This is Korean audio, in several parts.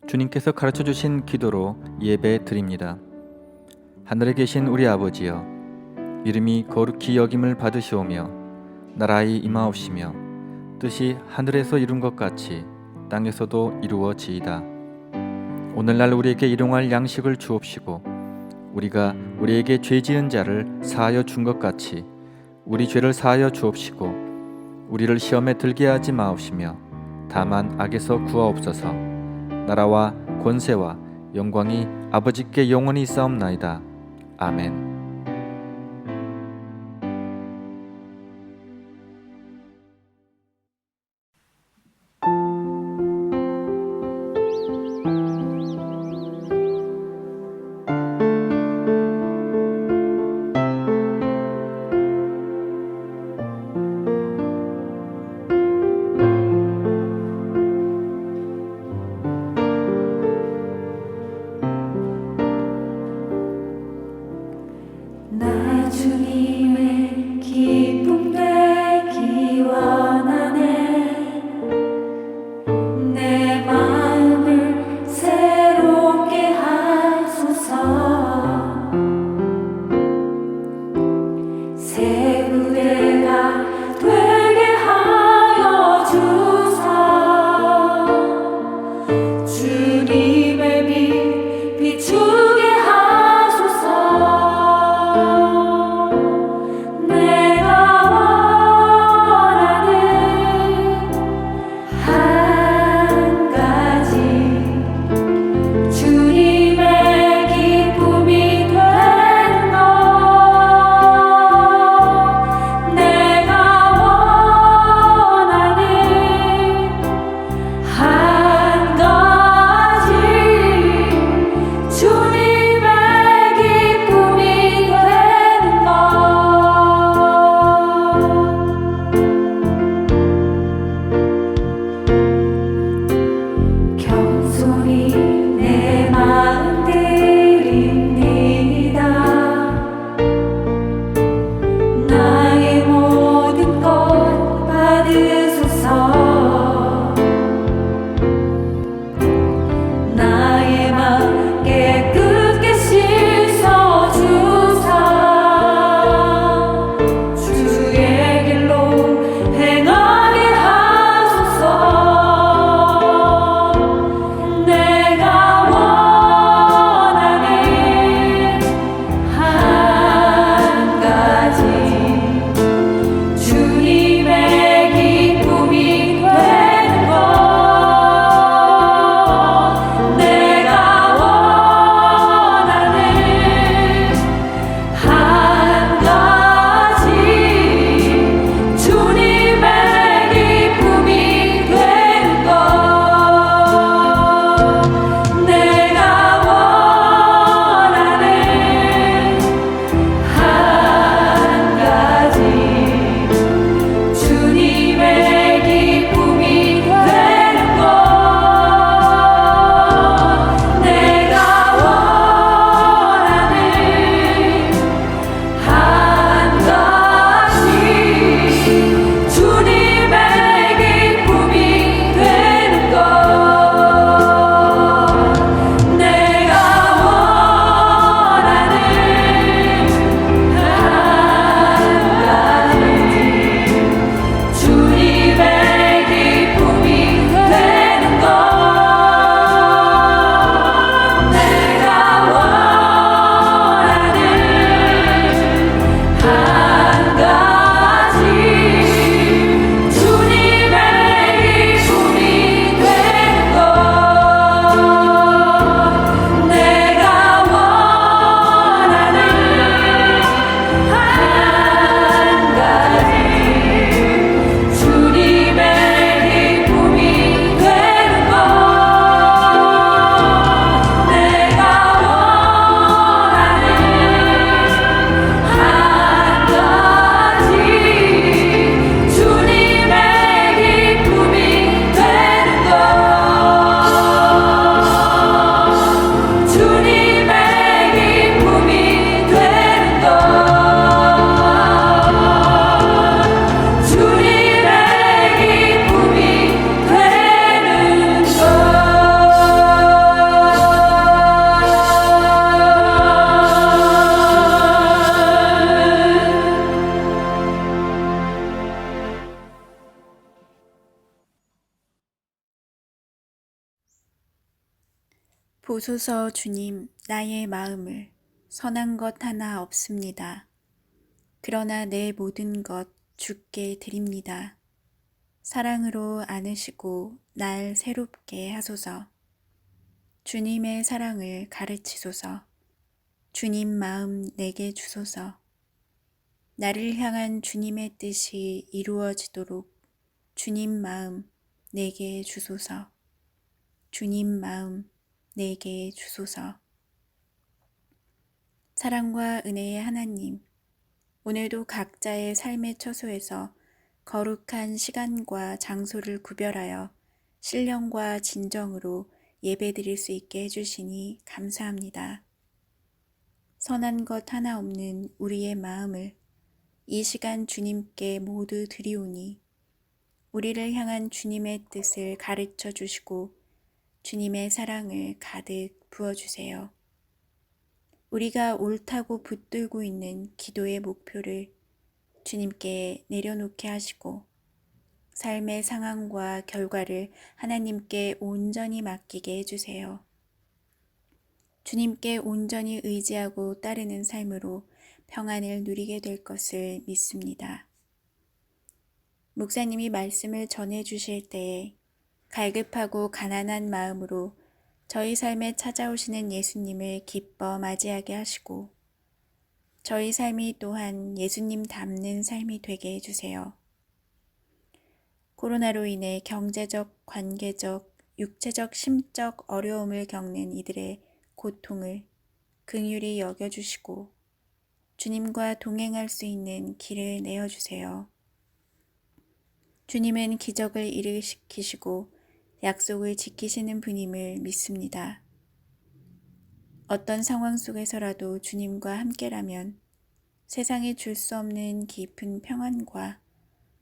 주님께서 가르쳐 주신 기도로 예배 드립니다. 하늘에 계신 우리 아버지여, 이름이 거룩히 여김을 받으시오며 나라의 임하옵시며 뜻이 하늘에서 이룬 것 같이 땅에서도 이루어지이다. 오늘날 우리에게 일용할 양식을 주옵시고 우리가 우리에게 죄 지은 자를 사하여 준 것 같이 우리 죄를 사하여 주옵시고 우리를 시험에 들게 하지 마옵시며 다만 악에서 구하옵소서. 나라와 권세와 영광이 아버지께 영원히 있사옵나이다. 아멘. 나 주님의 기쁨 되기 원하네. 내 마음을 새롭게 하소서. 새 무대가 되게 하여 주사. 주님의 빛 비추게 보소서 주님, 나의 마음을 선한 것 하나 없습니다. 그러나 내 모든 것 주께 드립니다. 사랑으로 안으시고 날 새롭게 하소서. 주님의 사랑을 가르치소서. 주님 마음 내게 주소서. 나를 향한 주님의 뜻이 이루어지도록 주님 마음 내게 주소서. 주님 마음 내게 주소서. 사랑과 은혜의 하나님, 오늘도 각자의 삶의 처소에서 거룩한 시간과 장소를 구별하여 신령과 진정으로 예배드릴 수 있게 해주시니 감사합니다. 선한 것 하나 없는 우리의 마음을 이 시간 주님께 모두 드리오니 우리를 향한 주님의 뜻을 가르쳐 주시고 주님의 사랑을 가득 부어주세요. 우리가 옳다고 붙들고 있는 기도의 목표를 주님께 내려놓게 하시고 삶의 상황과 결과를 하나님께 온전히 맡기게 해주세요. 주님께 온전히 의지하고 따르는 삶으로 평안을 누리게 될 것을 믿습니다. 목사님이 말씀을 전해 주실 때에 갈급하고 가난한 마음으로 저희 삶에 찾아오시는 예수님을 기뻐 맞이하게 하시고 저희 삶이 또한 예수님 닮는 삶이 되게 해주세요. 코로나로 인해 경제적, 관계적, 육체적, 심적 어려움을 겪는 이들의 고통을 긍휼히 여겨주시고 주님과 동행할 수 있는 길을 내어주세요. 주님은 기적을 일으키시고 약속을 지키시는 분임을 믿습니다. 어떤 상황 속에서라도 주님과 함께라면 세상에 줄 수 없는 깊은 평안과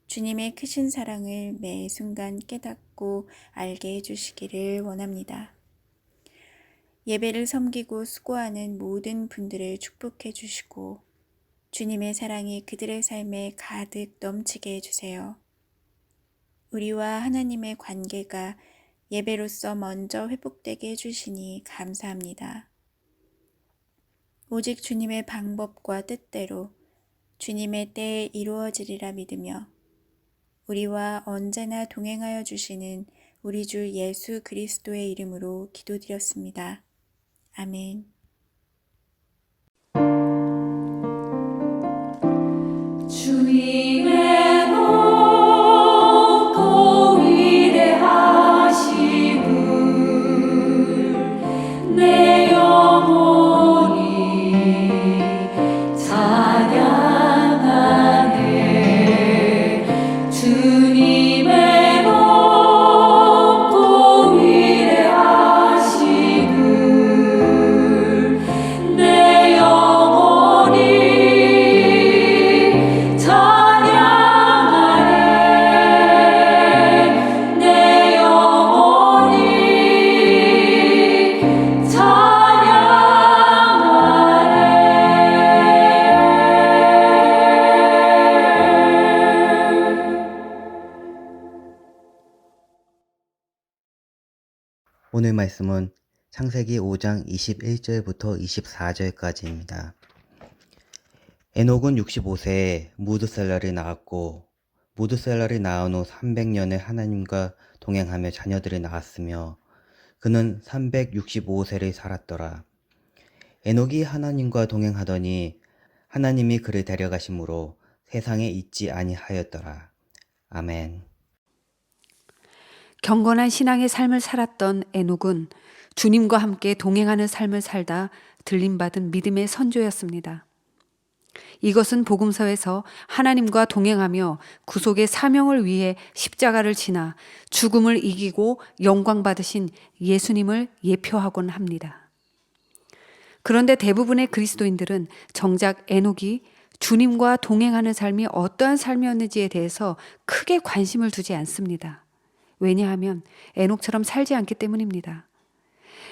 주님의 크신 사랑을 매 순간 깨닫고 알게 해주시기를 원합니다. 예배를 섬기고 수고하는 모든 분들을 축복해 주시고 주님의 사랑이 그들의 삶에 가득 넘치게 해주세요. 우리와 하나님의 관계가 예배로서 먼저 회복되게 해주시니 감사합니다. 오직 주님의 방법과 뜻대로 주님의 때에 이루어지리라 믿으며 우리와 언제나 동행하여 주시는 우리 주 예수 그리스도의 이름으로 기도드렸습니다. 아멘. 주님의 높고 위대하심을 내 영혼이 찬양하네. 주님의 높고 위대하심을 내 영혼이 찬양하네. 내 영혼이 오늘 말씀은 창세기 5장 21절부터 24절까지입니다. 에녹은 65세에 무드셀라를 낳았고 무드셀라를 낳은 후 300년을 하나님과 동행하며 자녀들을 낳았으며 그는 365세를 살았더라. 에녹이 하나님과 동행하더니 하나님이 그를 데려가심으로 세상에 있지 아니하였더라. 아멘. 경건한 신앙의 삶을 살았던 에녹은 주님과 함께 동행하는 삶을 살다 들림받은 믿음의 선조였습니다. 이것은 복음서에서 하나님과 동행하며 구속의 사명을 위해 십자가를 지나 죽음을 이기고 영광 받으신 예수님을 예표하곤 합니다. 그런데 대부분의 그리스도인들은 정작 에녹이 주님과 동행하는 삶이 어떠한 삶이었는지에 대해서 크게 관심을 두지 않습니다. 왜냐하면 에녹처럼 살지 않기 때문입니다.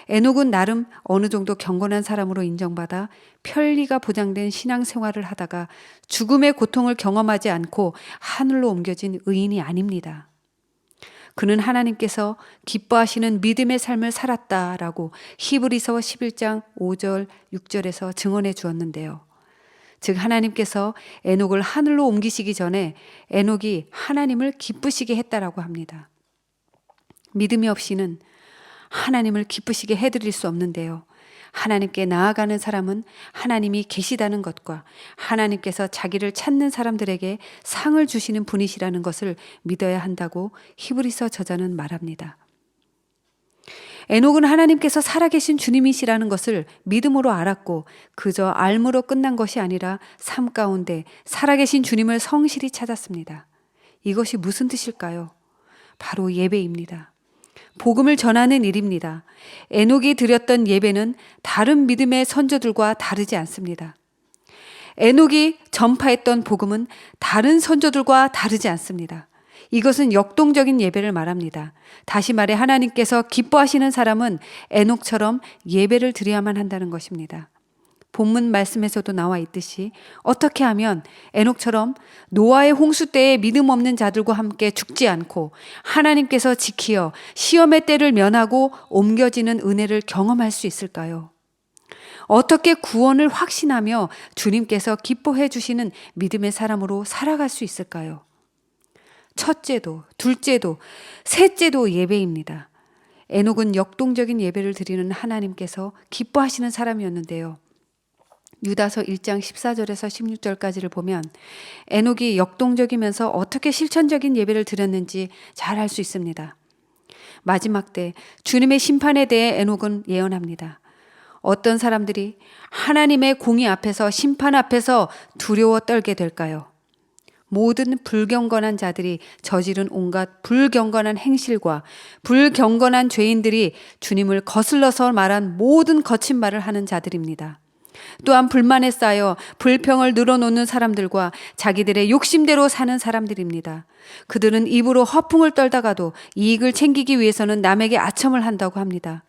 에녹은 나름 어느 정도 경건한 사람으로 인정받아 편리가 보장된 신앙생활을 하다가 죽음의 고통을 경험하지 않고 하늘로 옮겨진 의인이 아닙니다. 그는 하나님께서 기뻐하시는 믿음의 삶을 살았다라고 히브리서 11장 5절, 6절에서 증언해 주었는데요. 즉 하나님께서 에녹을 하늘로 옮기시기 전에 에녹이 하나님을 기쁘시게 했다라고 합니다. 믿음이 없이는 하나님을 기쁘시게 해드릴 수 없는데요. 하나님께 나아가는 사람은 하나님이 계시다는 것과 하나님께서 자기를 찾는 사람들에게 상을 주시는 분이시라는 것을 믿어야 한다고 히브리서 저자는 말합니다. 에녹은 하나님께서 살아계신 주님이시라는 것을 믿음으로 알았고 그저 알므로 끝난 것이 아니라 삶 가운데 살아계신 주님을 성실히 찾았습니다. 이것이 무슨 뜻일까요? 바로 예배입니다. 복음을 전하는 일입니다. 에녹이 드렸던 예배는 다른 믿음의 선조들과 다르지 않습니다. 에녹이 전파했던 복음은 다른 선조들과 다르지 않습니다. 이것은 역동적인 예배를 말합니다. 다시 말해 하나님께서 기뻐하시는 사람은 에녹처럼 예배를 드려야만 한다는 것입니다. 본문 말씀에서도 나와 있듯이 어떻게 하면 에녹처럼 노아의 홍수 때에 믿음 없는 자들과 함께 죽지 않고 하나님께서 지키어 시험의 때를 면하고 옮겨지는 은혜를 경험할 수 있을까요? 어떻게 구원을 확신하며 주님께서 기뻐해 주시는 믿음의 사람으로 살아갈 수 있을까요? 첫째도, 둘째도, 셋째도 예배입니다. 에녹은 역동적인 예배를 드리는 하나님께서 기뻐하시는 사람이었는데요. 유다서 1장 14절에서 16절까지를 보면 에녹이 역동적이면서 어떻게 실천적인 예배를 드렸는지 잘 알 수 있습니다. 마지막 때 주님의 심판에 대해 에녹은 예언합니다. 어떤 사람들이 하나님의 공의 앞에서 심판 앞에서 두려워 떨게 될까요? 모든 불경건한 자들이 저지른 온갖 불경건한 행실과 불경건한 죄인들이 주님을 거슬러서 말한 모든 거친 말을 하는 자들입니다. 또한 불만에 쌓여 불평을 늘어놓는 사람들과 자기들의 욕심대로 사는 사람들입니다. 그들은 입으로 허풍을 떨다가도 이익을 챙기기 위해서는 남에게 아첨을 한다고 합니다.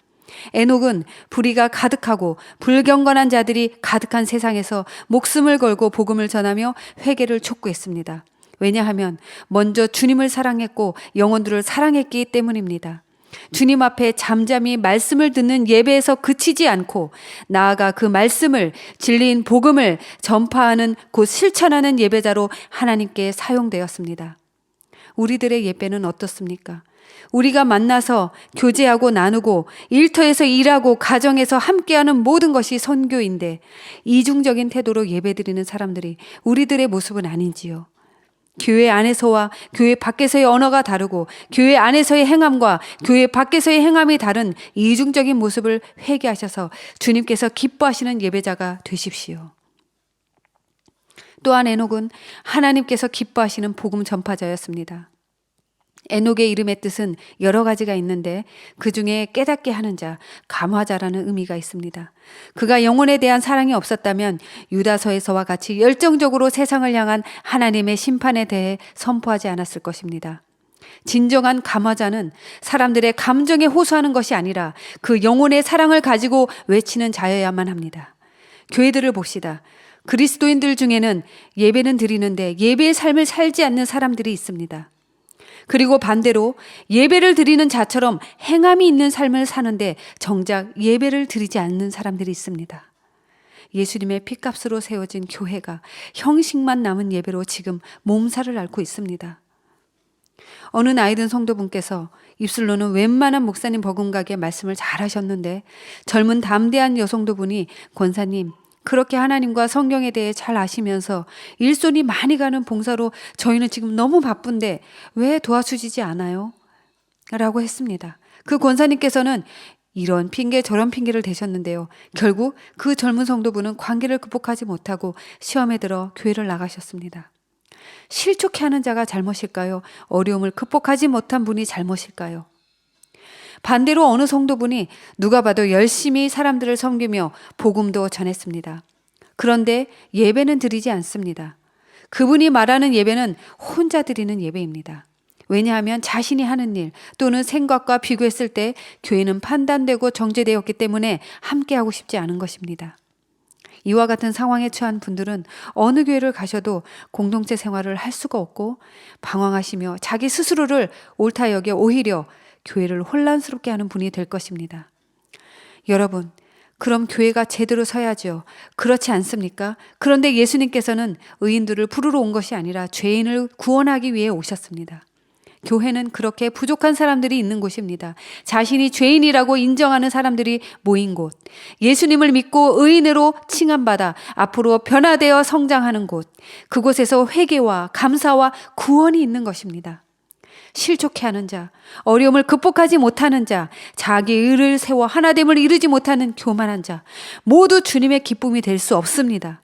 에녹은 불의가 가득하고 불경건한 자들이 가득한 세상에서 목숨을 걸고 복음을 전하며 회개를 촉구했습니다. 왜냐하면 먼저 주님을 사랑했고 영혼들을 사랑했기 때문입니다. 주님 앞에 잠잠히 말씀을 듣는 예배에서 그치지 않고 나아가 그 말씀을 진리인 복음을 전파하는 곧 실천하는 예배자로 하나님께 사용되었습니다. 우리들의 예배는 어떻습니까? 우리가 만나서 교제하고 나누고 일터에서 일하고 가정에서 함께하는 모든 것이 선교인데 이중적인 태도로 예배드리는 사람들이 우리들의 모습은 아닌지요. 교회 안에서와 교회 밖에서의 언어가 다르고 교회 안에서의 행함과 교회 밖에서의 행함이 다른 이중적인 모습을 회개하셔서 주님께서 기뻐하시는 예배자가 되십시오. 또한 에녹은 하나님께서 기뻐하시는 복음 전파자였습니다. 에녹의 이름의 뜻은 여러 가지가 있는데 그 중에 깨닫게 하는 자, 감화자라는 의미가 있습니다. 그가 영혼에 대한 사랑이 없었다면 유다서에서와 같이 열정적으로 세상을 향한 하나님의 심판에 대해 선포하지 않았을 것입니다. 진정한 감화자는 사람들의 감정에 호소하는 것이 아니라 그 영혼의 사랑을 가지고 외치는 자여야만 합니다. 교회들을 봅시다. 그리스도인들 중에는 예배는 드리는데 예배의 삶을 살지 않는 사람들이 있습니다. 그리고 반대로 예배를 드리는 자처럼 행함이 있는 삶을 사는데 정작 예배를 드리지 않는 사람들이 있습니다. 예수님의 피값으로 세워진 교회가 형식만 남은 예배로 지금 몸살을 앓고 있습니다. 어느 나이든 성도분께서 입술로는 웬만한 목사님 버금가게 말씀을 잘 하셨는데 젊은 담대한 여성도분이 권사님, 그렇게 하나님과 성경에 대해 잘 아시면서 일손이 많이 가는 봉사로 저희는 지금 너무 바쁜데 왜 도와주시지 않아요? 라고 했습니다. 그 권사님께서는 이런 핑계 저런 핑계를 대셨는데요. 결국 그 젊은 성도분은 관계를 극복하지 못하고 시험에 들어 교회를 나가셨습니다. 실족해 하는 자가 잘못일까요? 어려움을 극복하지 못한 분이 잘못일까요? 반대로 어느 성도분이 누가 봐도 열심히 사람들을 섬기며 복음도 전했습니다. 그런데 예배는 드리지 않습니다. 그분이 말하는 예배는 혼자 드리는 예배입니다. 왜냐하면 자신이 하는 일 또는 생각과 비교했을 때 교회는 판단되고 정죄되었기 때문에 함께하고 싶지 않은 것입니다. 이와 같은 상황에 처한 분들은 어느 교회를 가셔도 공동체 생활을 할 수가 없고 방황하시며 자기 스스로를 옳다 여겨 오히려 교회를 혼란스럽게 하는 분이 될 것입니다. 여러분, 그럼 교회가 제대로 서야죠. 그렇지 않습니까? 그런데 예수님께서는 의인들을 부르러 온 것이 아니라 죄인을 구원하기 위해 오셨습니다. 교회는 그렇게 부족한 사람들이 있는 곳입니다. 자신이 죄인이라고 인정하는 사람들이 모인 곳, 예수님을 믿고 의인으로 칭함받아 앞으로 변화되어 성장하는 곳, 그곳에서 회개와 감사와 구원이 있는 것입니다. 실족해하는 자, 어려움을 극복하지 못하는 자, 자기 의를 세워 하나됨을 이루지 못하는 교만한 자, 모두 주님의 기쁨이 될 수 없습니다.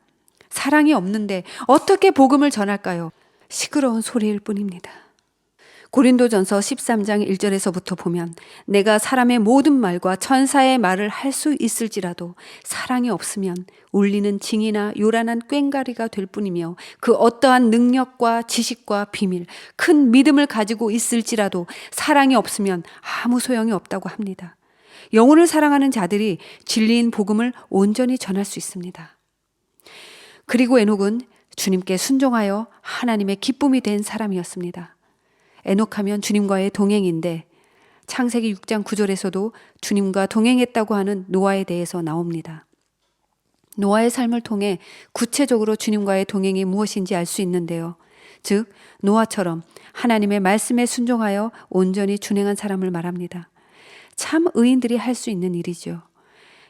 사랑이 없는데 어떻게 복음을 전할까요? 시끄러운 소리일 뿐입니다. 고린도전서 13장 1절에서부터 보면 내가 사람의 모든 말과 천사의 말을 할 수 있을지라도 사랑이 없으면 울리는 징이나 요란한 꽹가리가 될 뿐이며 그 어떠한 능력과 지식과 비밀, 큰 믿음을 가지고 있을지라도 사랑이 없으면 아무 소용이 없다고 합니다. 영혼을 사랑하는 자들이 진리인 복음을 온전히 전할 수 있습니다. 그리고 에녹은 주님께 순종하여 하나님의 기쁨이 된 사람이었습니다. 에녹하면 주님과의 동행인데 창세기 6장 9절에서도 주님과 동행했다고 하는 노아에 대해서 나옵니다. 노아의 삶을 통해 구체적으로 주님과의 동행이 무엇인지 알 수 있는데요. 즉 노아처럼 하나님의 말씀에 순종하여 온전히 준행한 사람을 말합니다. 참 의인들이 할 수 있는 일이죠.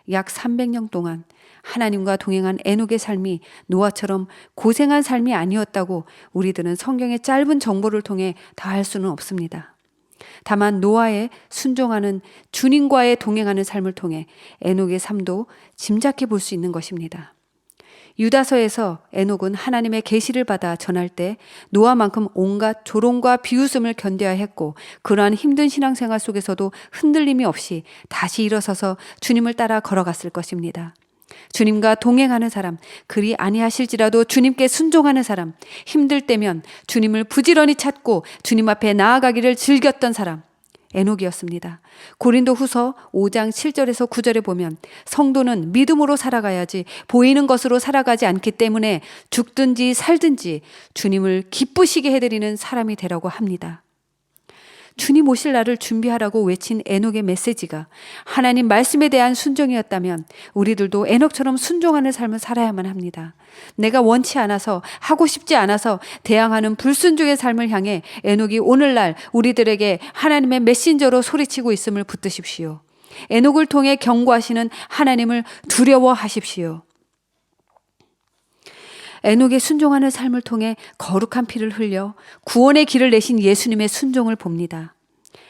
약 300년 동안 하나님과 동행한 에녹의 삶이 노아처럼 고생한 삶이 아니었다고 우리들은 성경의 짧은 정보를 통해 다 알 수는 없습니다. 다만 노아의 순종하는 주님과의 동행하는 삶을 통해 에녹의 삶도 짐작해 볼 수 있는 것입니다. 유다서에서 에녹은 하나님의 계시를 받아 전할 때 노아만큼 온갖 조롱과 비웃음을 견뎌야 했고 그러한 힘든 신앙생활 속에서도 흔들림이 없이 다시 일어서서 주님을 따라 걸어갔을 것입니다. 주님과 동행하는 사람, 그리 아니하실지라도 주님께 순종하는 사람, 힘들 때면 주님을 부지런히 찾고 주님 앞에 나아가기를 즐겼던 사람, 에녹이었습니다. 고린도후서 5장 7절에서 9절에 보면 성도는 믿음으로 살아가야지 보이는 것으로 살아가지 않기 때문에 죽든지 살든지 주님을 기쁘시게 해드리는 사람이 되라고 합니다. 주님 오실 날을 준비하라고 외친 에녹의 메시지가 하나님 말씀에 대한 순종이었다면 우리들도 에녹처럼 순종하는 삶을 살아야만 합니다. 내가 원치 않아서 하고 싶지 않아서 대항하는 불순종의 삶을 향해 에녹이 오늘날 우리들에게 하나님의 메신저로 소리치고 있음을 붙드십시오. 에녹을 통해 경고하시는 하나님을 두려워하십시오. 에녹의 순종하는 삶을 통해 거룩한 피를 흘려 구원의 길을 내신 예수님의 순종을 봅니다.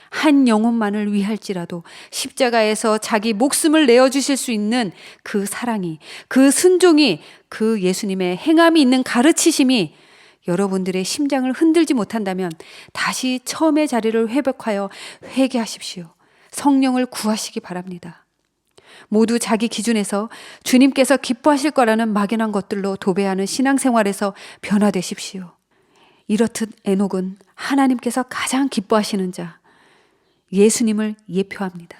한 영혼만을 위할지라도 십자가에서 자기 목숨을 내어주실 수 있는 그 사랑이, 그 순종이, 그 예수님의 행함이 있는 가르치심이 여러분들의 심장을 흔들지 못한다면 다시 처음의 자리를 회복하여 회개하십시오. 성령을 구하시기 바랍니다. 모두 자기 기준에서 주님께서 기뻐하실 거라는 막연한 것들로 도배하는 신앙생활에서 변화되십시오. 이렇듯 에녹은 하나님께서 가장 기뻐하시는 자, 예수님을 예표합니다.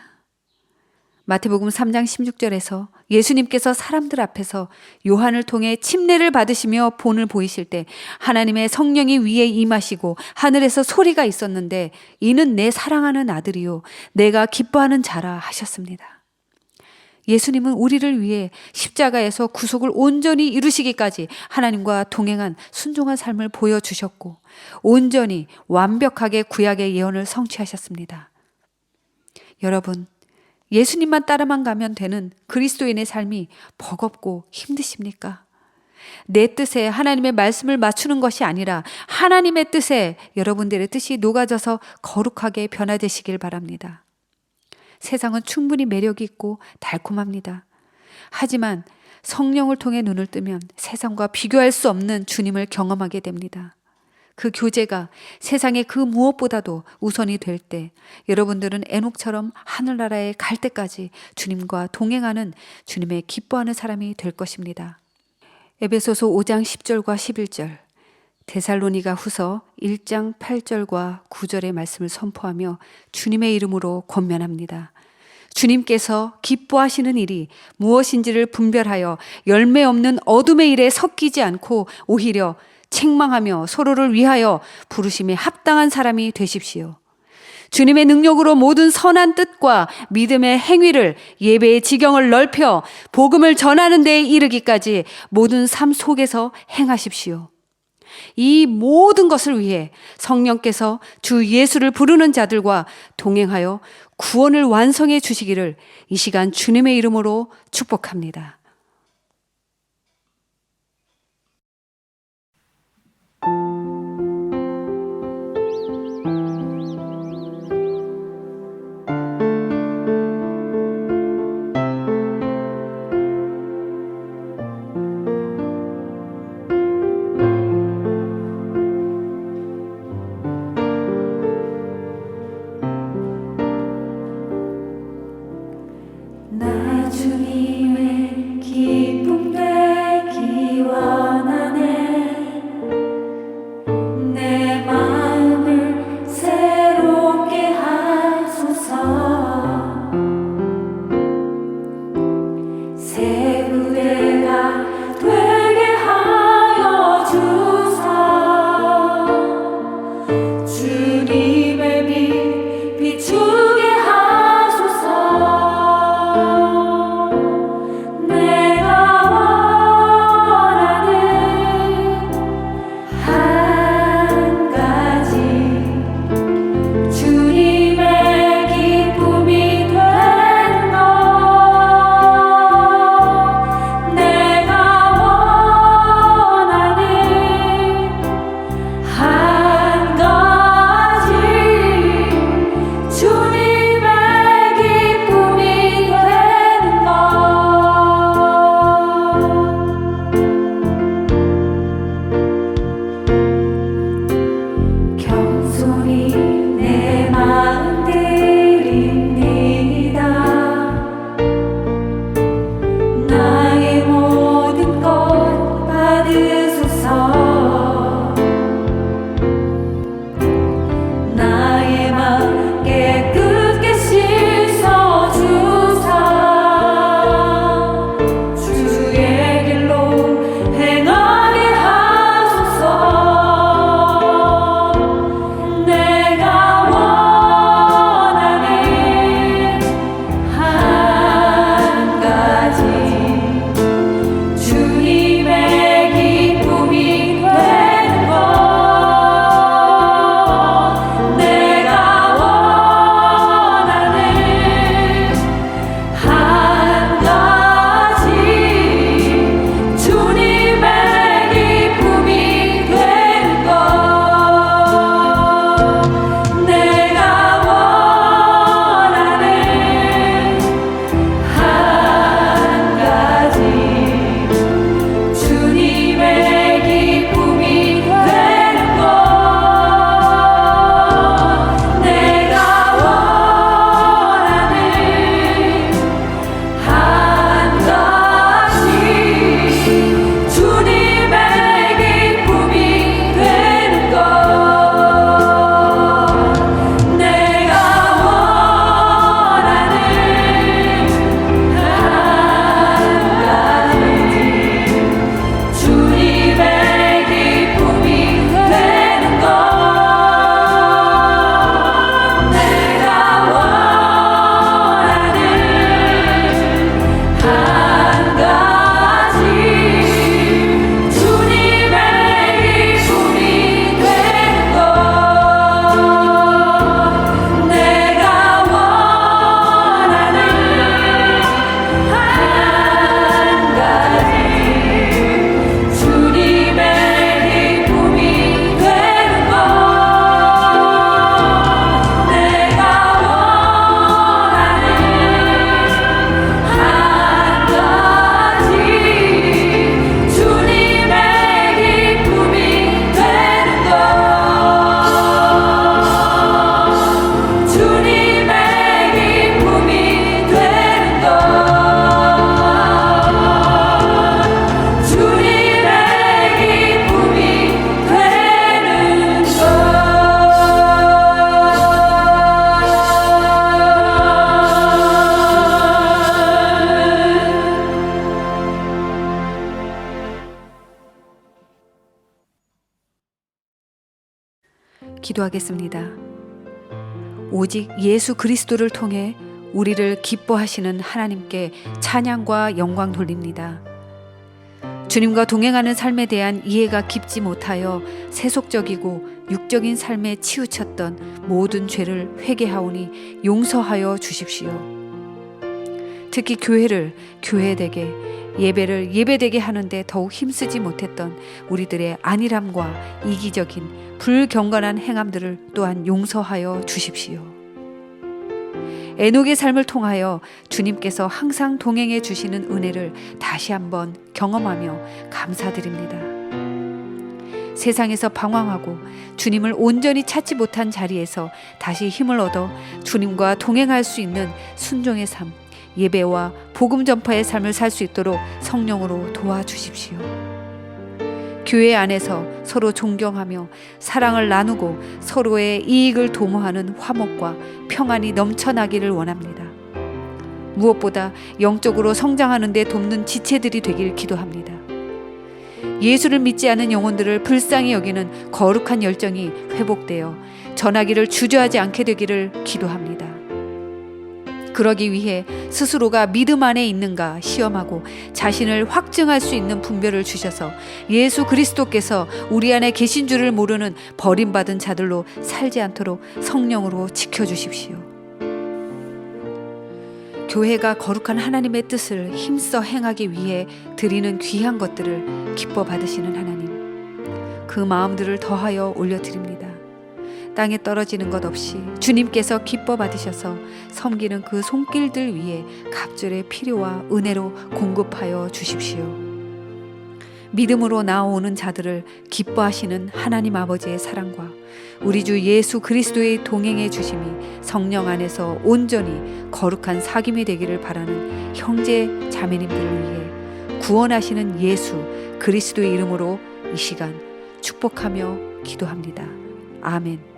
마태복음 3장 16절에서 예수님께서 사람들 앞에서 요한을 통해 침례를 받으시며 본을 보이실 때 하나님의 성령이 위에 임하시고 하늘에서 소리가 있었는데 이는 내 사랑하는 아들이요 내가 기뻐하는 자라 하셨습니다. 예수님은 우리를 위해 십자가에서 구속을 온전히 이루시기까지 하나님과 동행한 순종한 삶을 보여주셨고 온전히 완벽하게 구약의 예언을 성취하셨습니다. 여러분, 예수님만 따라만 가면 되는 그리스도인의 삶이 버겁고 힘드십니까? 내 뜻에 하나님의 말씀을 맞추는 것이 아니라 하나님의 뜻에 여러분들의 뜻이 녹아져서 거룩하게 변화되시길 바랍니다. 세상은 충분히 매력이 있고 달콤합니다. 하지만 성령을 통해 눈을 뜨면 세상과 비교할 수 없는 주님을 경험하게 됩니다. 그 교제가 세상의 그 무엇보다도 우선이 될 때 여러분들은 에녹처럼 하늘나라에 갈 때까지 주님과 동행하는 주님의 기뻐하는 사람이 될 것입니다. 에베소서 5장 10절과 11절, 데살로니가 후서 1장 8절과 9절의 말씀을 선포하며 주님의 이름으로 권면합니다. 주님께서 기뻐하시는 일이 무엇인지를 분별하여 열매 없는 어둠의 일에 섞이지 않고 오히려 책망하며 서로를 위하여 부르심에 합당한 사람이 되십시오. 주님의 능력으로 모든 선한 뜻과 믿음의 행위를 예배의 지경을 넓혀 복음을 전하는 데에 이르기까지 모든 삶 속에서 행하십시오. 이 모든 것을 위해 성령께서 주 예수를 부르는 자들과 동행하여 구원을 완성해 주시기를 이 시간 주님의 이름으로 축복합니다. 나 주님의 기도하겠습니다. 오직 예수 그리스도를 통해 우리를 기뻐하시는 하나님께 찬양과 영광 돌립니다. 주님과 동행하는 삶에 대한 이해가 깊지 못하여 세속적이고 육적인 삶에 치우쳤던 모든 죄를 회개하오니 용서하여 주십시오. 특히 교회를 교회되게, 예배를 예배되게 하는데 더욱 힘쓰지 못했던 우리들의 안일함과 이기적인 불경건한 행함들을 또한 용서하여 주십시오. 에녹의 삶을 통하여 주님께서 항상 동행해 주시는 은혜를 다시 한번 경험하며 감사드립니다. 세상에서 방황하고 주님을 온전히 찾지 못한 자리에서 다시 힘을 얻어 주님과 동행할 수 있는 순종의 삶, 예배와 복음 전파의 삶을 살 수 있도록 성령으로 도와주십시오. 교회 안에서 서로 존경하며 사랑을 나누고 서로의 이익을 도모하는 화목과 평안이 넘쳐나기를 원합니다. 무엇보다 영적으로 성장하는 데 돕는 지체들이 되길 기도합니다. 예수를 믿지 않은 영혼들을 불쌍히 여기는 거룩한 열정이 회복되어 전하기를 주저하지 않게 되기를 기도합니다. 그러기 위해 스스로가 믿음 안에 있는가 시험하고 자신을 확증할 수 있는 분별을 주셔서 예수 그리스도께서 우리 안에 계신 줄을 모르는 버림받은 자들로 살지 않도록 성령으로 지켜주십시오. 교회가 거룩한 하나님의 뜻을 힘써 행하기 위해 드리는 귀한 것들을 기뻐 받으시는 하나님, 그 마음들을 더하여 올려드립니다. 땅에 떨어지는 것 없이 주님께서 기뻐 받으셔서 섬기는 그 손길들 위에 갑절의 필요와 은혜로 공급하여 주십시오. 믿음으로 나아오는 자들을 기뻐하시는 하나님 아버지의 사랑과 우리 주 예수 그리스도의 동행해 주심이 성령 안에서 온전히 거룩한 사귐이 되기를 바라는 형제 자매님들을 위해 구원하시는 예수 그리스도의 이름으로 이 시간 축복하며 기도합니다. 아멘.